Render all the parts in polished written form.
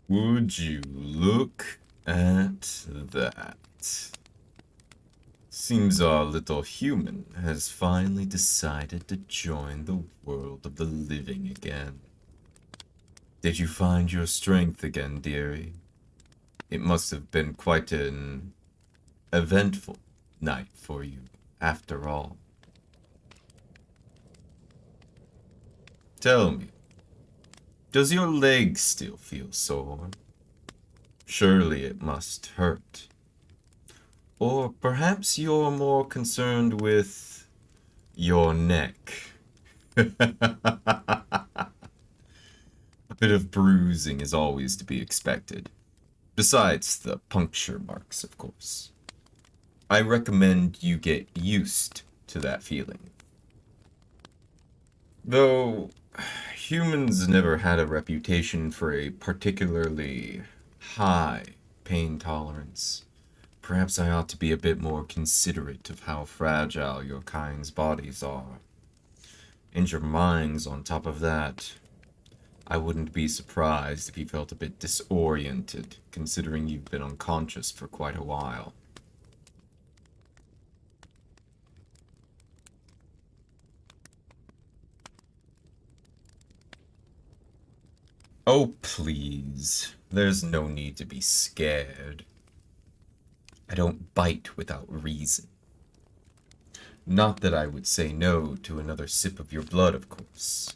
Would you look at that? Seems our little human has finally decided to join the world of the living again. Did you find your strength again, dearie? It must have been quite an eventful night for you, after all. Tell me, does your leg still feel sore? Surely it must hurt. Or perhaps you're more concerned with your neck. A bit of bruising is always to be expected. Besides the puncture marks, of course. I recommend you get used to that feeling. Though, humans never had a reputation for a particularly high pain tolerance. Perhaps I ought to be a bit more considerate of how fragile your kind's bodies are. And your minds on top of that. I wouldn't be surprised if you felt a bit disoriented, considering you've been unconscious for quite a while. Oh, please. There's no need to be scared. I don't bite without reason. Not that I would say no to another sip of your blood, of course,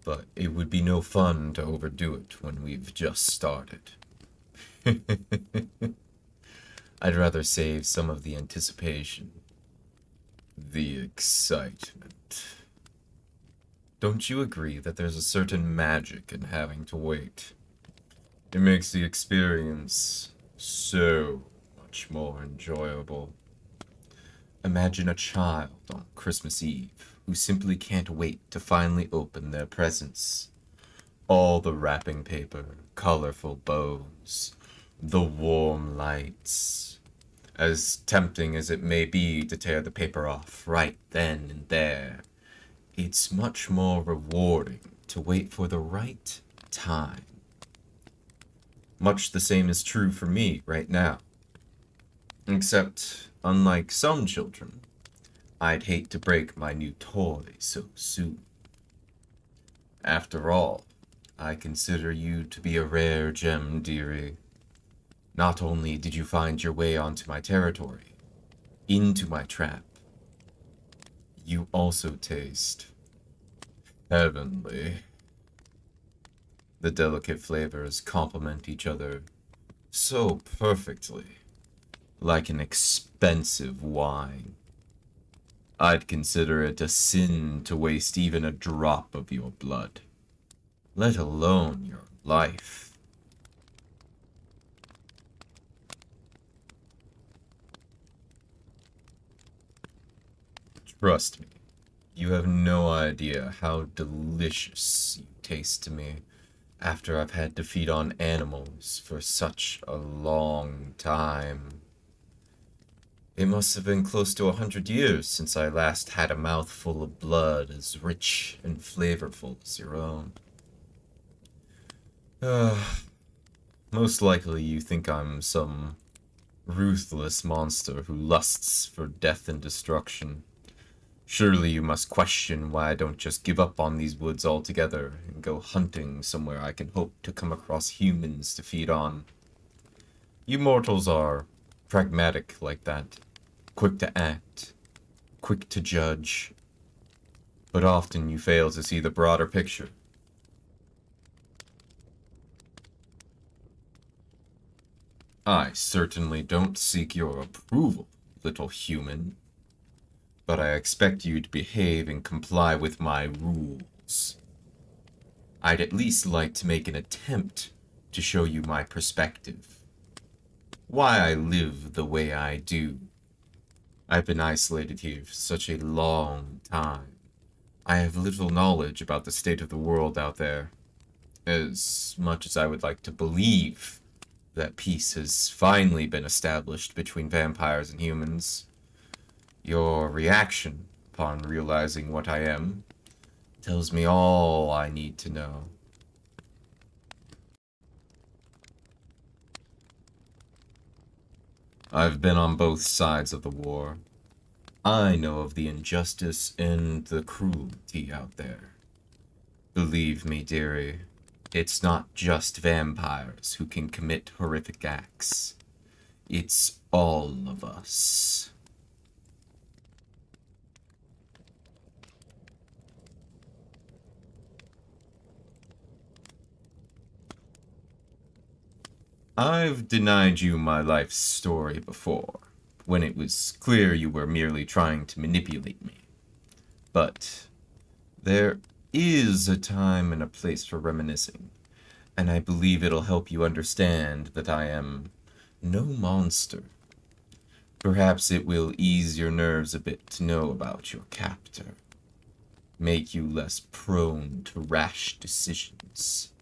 but it would be no fun to overdo it when we've just started. I'd rather save some of the anticipation, the excitement. Don't you agree that there's a certain magic in having to wait? It makes the experience so much more enjoyable. Imagine a child on Christmas Eve who simply can't wait to finally open their presents. All the wrapping paper, colorful bows, the warm lights. As tempting as it may be to tear the paper off right then and there, it's much more rewarding to wait for the right time. Much the same is true for me right now. Except, unlike some children, I'd hate to break my new toy so soon. After all, I consider you to be a rare gem, dearie. Not only did you find your way onto my territory, into my trap, you also taste heavenly. The delicate flavors complement each other so perfectly, like an expensive wine. I'd consider it a sin to waste even a drop of your blood, let alone your life. Trust me, you have no idea how delicious you taste to me after I've had to feed on animals for such a long time. It must have been close to 100 years since I last had a mouthful of blood as rich and flavorful as your own. Most likely you think I'm some ruthless monster who lusts for death and destruction. Surely you must question why I don't just give up on these woods altogether and go hunting somewhere I can hope to come across humans to feed on. You mortals are pragmatic like that, quick to act, quick to judge, but often you fail to see the broader picture. I certainly don't seek your approval, little human, but I expect you to behave and comply with my rules. I'd at least like to make an attempt to show you my perspective. Why I live the way I do. I've been isolated here for such a long time. I have little knowledge about the state of the world out there. As much as I would like to believe that peace has finally been established between vampires and humans, your reaction upon realizing what I am tells me all I need to know. I've been on both sides of the war. I know of the injustice and the cruelty out there. Believe me, dearie, it's not just vampires who can commit horrific acts. It's all of us. I've denied you my life story before, when it was clear you were merely trying to manipulate me. But there is a time and a place for reminiscing, and I believe it'll help you understand that I am no monster. Perhaps it will ease your nerves a bit to know about your captor, make you less prone to rash decisions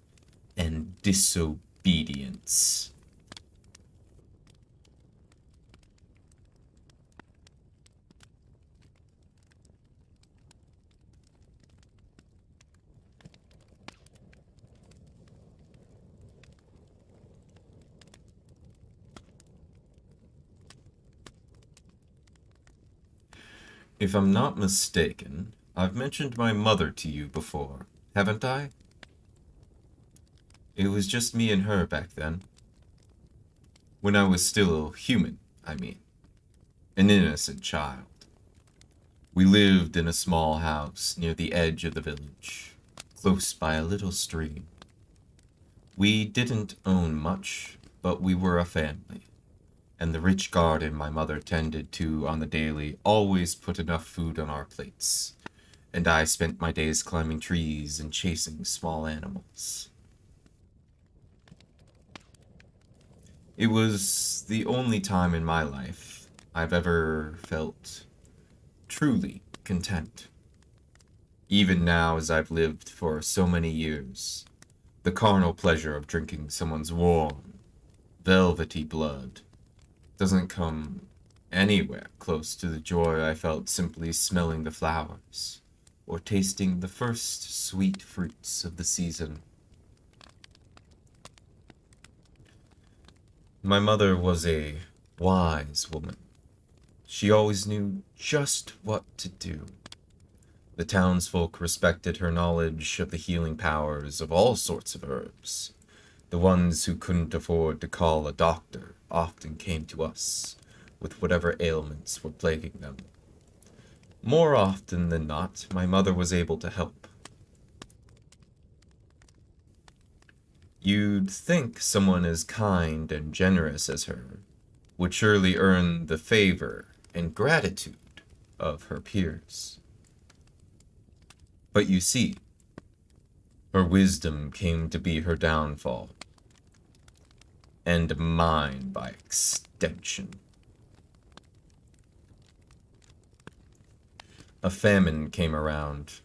and disobedience. If I'm not mistaken, I've mentioned my mother to you before, haven't I? It was just me and her back then. When I was still human, I mean. An innocent child. We lived in a small house near the edge of the village, close by a little stream. We didn't own much, but we were a family, and the rich garden my mother tended to on the daily always put enough food on our plates, and I spent my days climbing trees and chasing small animals. It was the only time in my life I've ever felt truly content. Even now, as I've lived for so many years, the carnal pleasure of drinking someone's warm, velvety blood doesn't come anywhere close to the joy I felt simply smelling the flowers or tasting the first sweet fruits of the season. My mother was a wise woman. She always knew just what to do. The townsfolk respected her knowledge of the healing powers of all sorts of herbs. The ones who couldn't afford to call a doctor often came to us with whatever ailments were plaguing them. More often than not, my mother was able to help. You'd think someone as kind and generous as her would surely earn the favor and gratitude of her peers. But you see, her wisdom came to be her downfall, and mine by extension. A famine came around.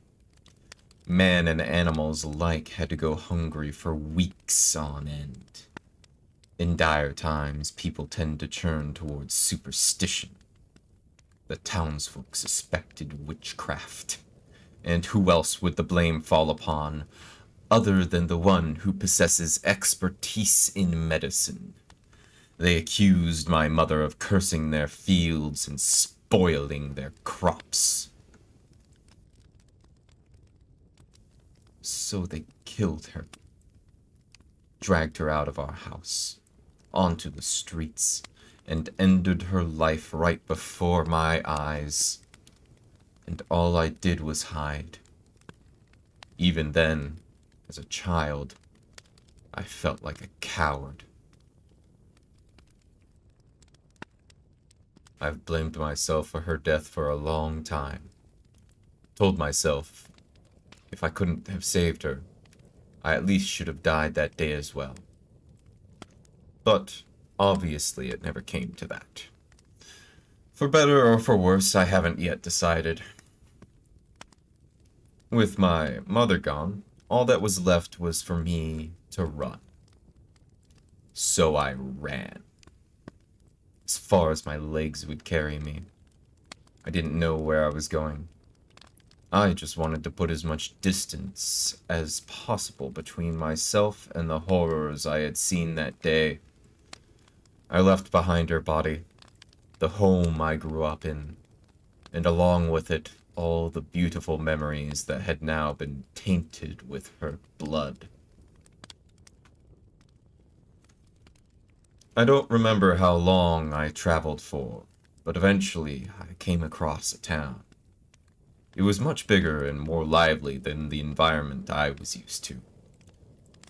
Man and animals alike had to go hungry for weeks on end. In dire times, people tend to turn towards superstition. The townsfolk suspected witchcraft. And who else would the blame fall upon other than the one who possesses expertise in medicine? They accused my mother of cursing their fields and spoiling their crops. So they killed her, dragged her out of our house, onto the streets, and ended her life right before my eyes. And all I did was hide. Even then, as a child, I felt like a coward. I've blamed myself for her death for a long time. Told myself, if I couldn't have saved her, I at least should have died that day as well. But obviously it never came to that. For better or for worse, I haven't yet decided. With my mother gone, all that was left was for me to run. So I ran. As far as my legs would carry me. I didn't know where I was going. I just wanted to put as much distance as possible between myself and the horrors I had seen that day. I left behind her body, the home I grew up in, and along with it, all the beautiful memories that had now been tainted with her blood. I don't remember how long I traveled for, but eventually I came across a town. It was much bigger and more lively than the environment I was used to.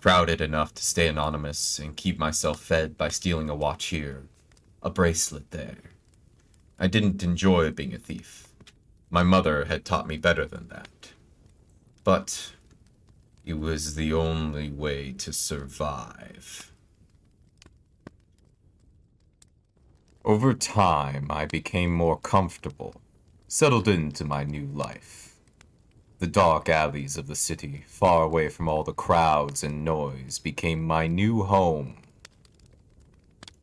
Crowded enough to stay anonymous and keep myself fed by stealing a watch here, a bracelet there. I didn't enjoy being a thief. My mother had taught me better than that. But it was the only way to survive. Over time, I became more comfortable, settled into my new life. The dark alleys of the city, far away from all the crowds and noise, became my new home.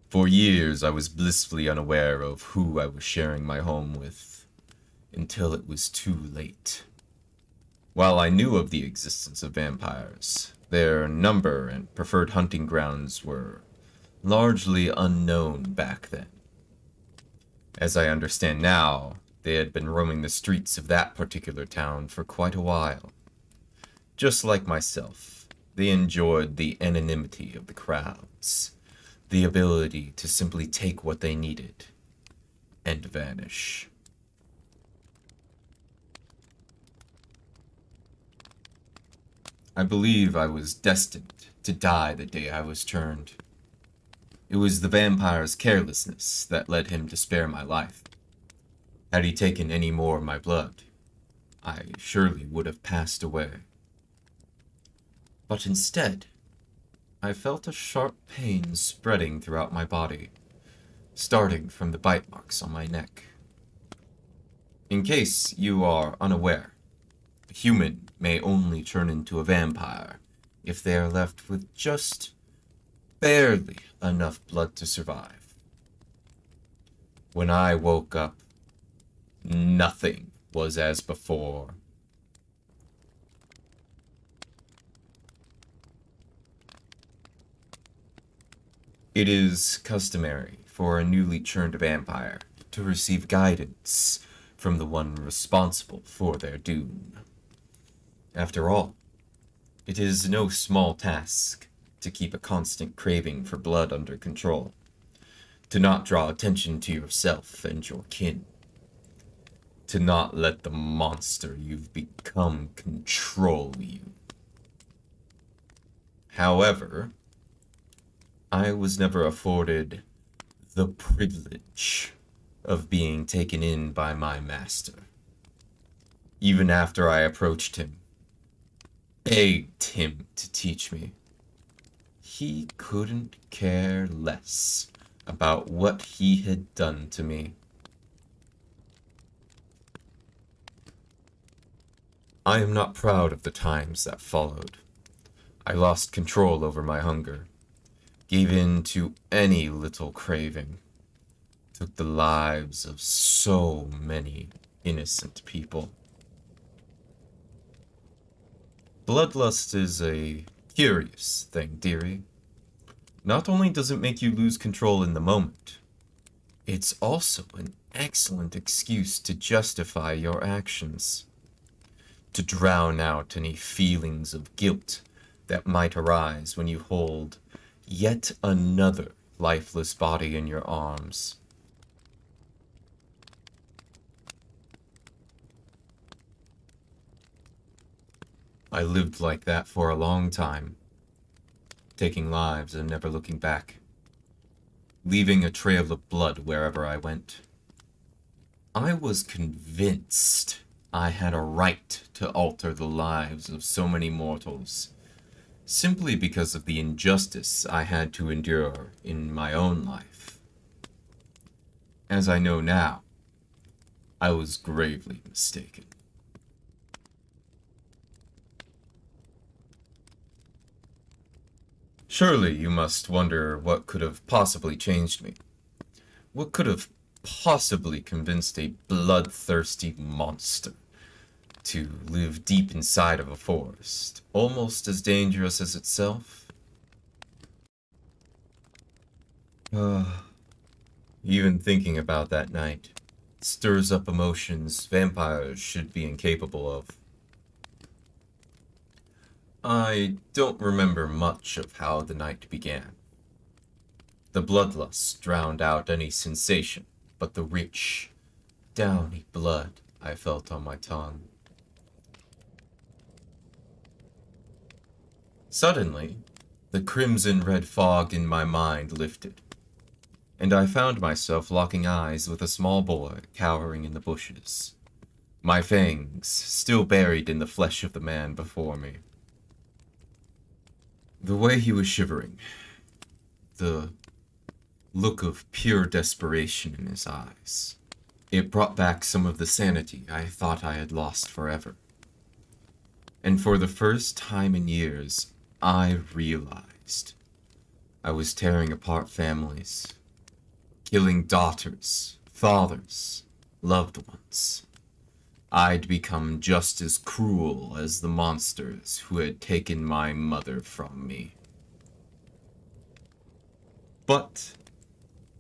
For years, I was blissfully unaware of who I was sharing my home with, until it was too late. While I knew of the existence of vampires, their number and preferred hunting grounds were largely unknown back then. As I understand now, they had been roaming the streets of that particular town for quite a while. Just like myself, they enjoyed the anonymity of the crowds, the ability to simply take what they needed and vanish. I believe I was destined to die the day I was turned. It was the vampire's carelessness that led him to spare my life. Had he taken any more of my blood, I surely would have passed away. But instead, I felt a sharp pain spreading throughout my body, starting from the bite marks on my neck. In case you are unaware, a human may only turn into a vampire if they are left with just barely enough blood to survive. When I woke up, nothing was as before. It is customary for a newly churned vampire to receive guidance from the one responsible for their doom. After all, it is no small task to keep a constant craving for blood under control, to not draw attention to yourself and your kin, to not let the monster you've become control you. However, I was never afforded the privilege of being taken in by my master. Even after I approached him, begged him to teach me, he couldn't care less about what he had done to me. I am not proud of the times that followed. I lost control over my hunger, gave in to any little craving, took the lives of so many innocent people. Bloodlust is a curious thing, dearie. Not only does it make you lose control in the moment, it's also an excellent excuse to justify your actions, to drown out any feelings of guilt that might arise when you hold yet another lifeless body in your arms. I lived like that for a long time, taking lives and never looking back, leaving a trail of blood wherever I went. I was convinced I had a right to alter the lives of so many mortals, simply because of the injustice I had to endure in my own life. As I know now, I was gravely mistaken. Surely you must wonder what could have possibly changed me. What could have possibly convinced a bloodthirsty monster to live deep inside of a forest, almost as dangerous as itself? Even thinking about that night stirs up emotions vampires should be incapable of. I don't remember much of how the night began. The bloodlust drowned out any sensation but the rich, downy blood I felt on my tongue. Suddenly, the crimson-red fog in my mind lifted, and I found myself locking eyes with a small boy cowering in the bushes, my fangs still buried in the flesh of the man before me. The way he was shivering, the look of pure desperation in his eyes, it brought back some of the sanity I thought I had lost forever. And for the first time in years, I realized I was tearing apart families, killing daughters, fathers, loved ones. I'd become just as cruel as the monsters who had taken my mother from me. But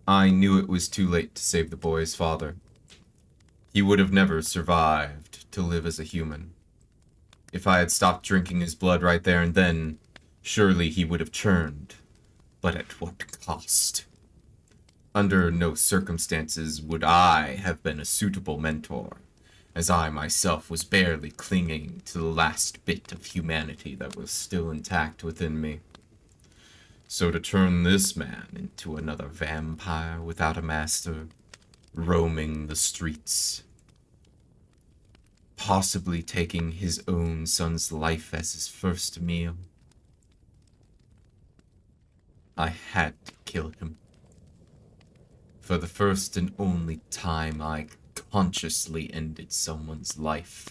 I knew it was too late to save the boy's father. He would have never survived to live as a human. If I had stopped drinking his blood right there and then, surely he would have churned. But at what cost? Under no circumstances would I have been a suitable mentor, as I myself was barely clinging to the last bit of humanity that was still intact within me. So to turn this man into another vampire without a master, roaming the streets, possibly taking his own son's life as his first meal, I had to kill him. For the first and only time I consciously ended someone's life,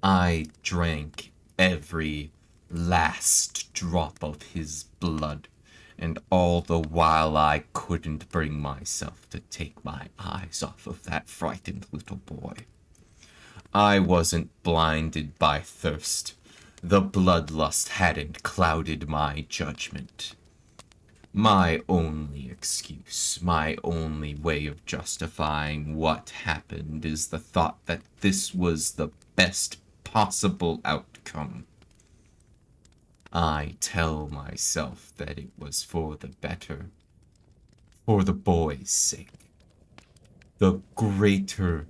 I drank every last drop of his blood, and all the while I couldn't bring myself to take my eyes off of that frightened little boy. I wasn't blinded by thirst. The bloodlust hadn't clouded my judgment. My only excuse, my only way of justifying what happened is the thought that this was the best possible outcome. I tell myself that it was for the better, for the boy's sake, the greater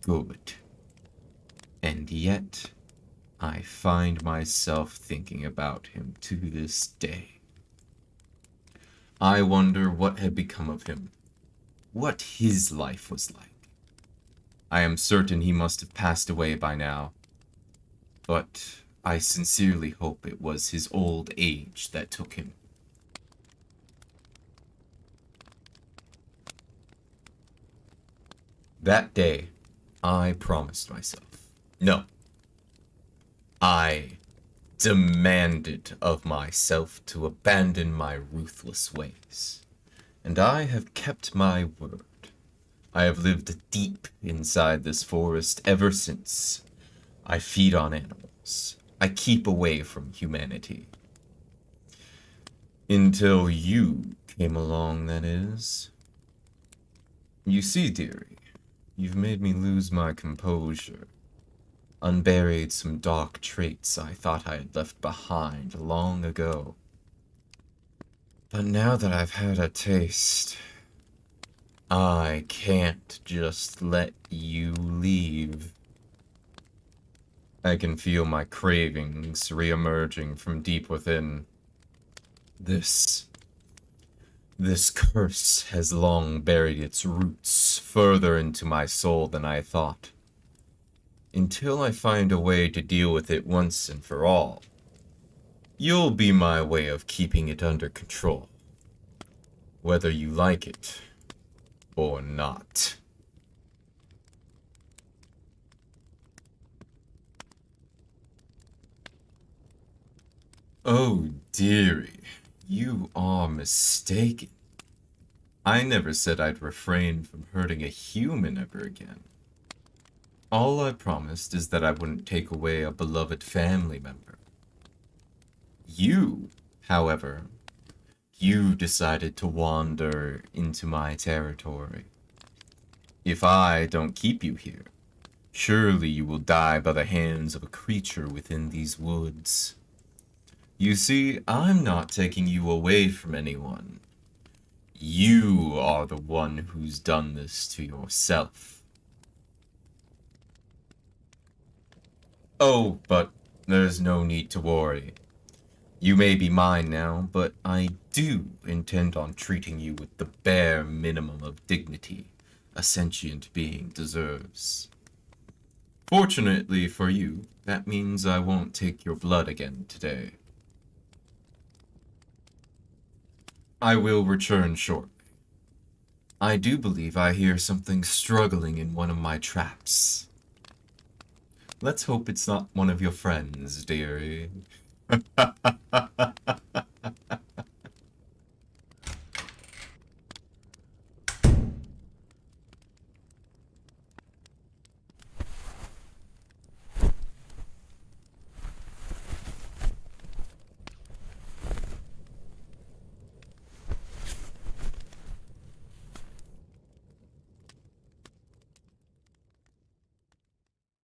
good. And yet, I find myself thinking about him to this day. I wonder what had become of him, what his life was like. I am certain he must have passed away by now, but I sincerely hope it was his old age that took him. That day, I promised myself, no, I demanded of myself to abandon my ruthless ways, and I have kept my word. I have lived deep inside this forest ever since. I feed on animals. I keep away from humanity. Until you came along, that is. You see, dearie, you've made me lose my composure. Unburied some dark traits I thought I had left behind long ago. But now that I've had a taste, I can't just let you leave. I can feel my cravings re-emerging from deep within. This curse has long buried its roots further into my soul than I thought. Until I find a way to deal with it once and for all, you'll be my way of keeping it under control, whether you like it or not. Oh, dearie, you are mistaken. I never said I'd refrain from hurting a human ever again. All I promised is that I wouldn't take away a beloved family member. You, however, You decided to wander into my territory. If I don't keep you here, surely you will die by the hands of a creature within these woods. You see, I'm not taking you away from anyone. You are the one who's done this to yourself. Oh, but there's no need to worry. You may be mine now, but I do intend on treating you with the bare minimum of dignity a sentient being deserves. Fortunately for you, that means I won't take your blood again today. I will return shortly. I do believe I hear something struggling in one of my traps. Let's hope it's not one of your friends, dearie.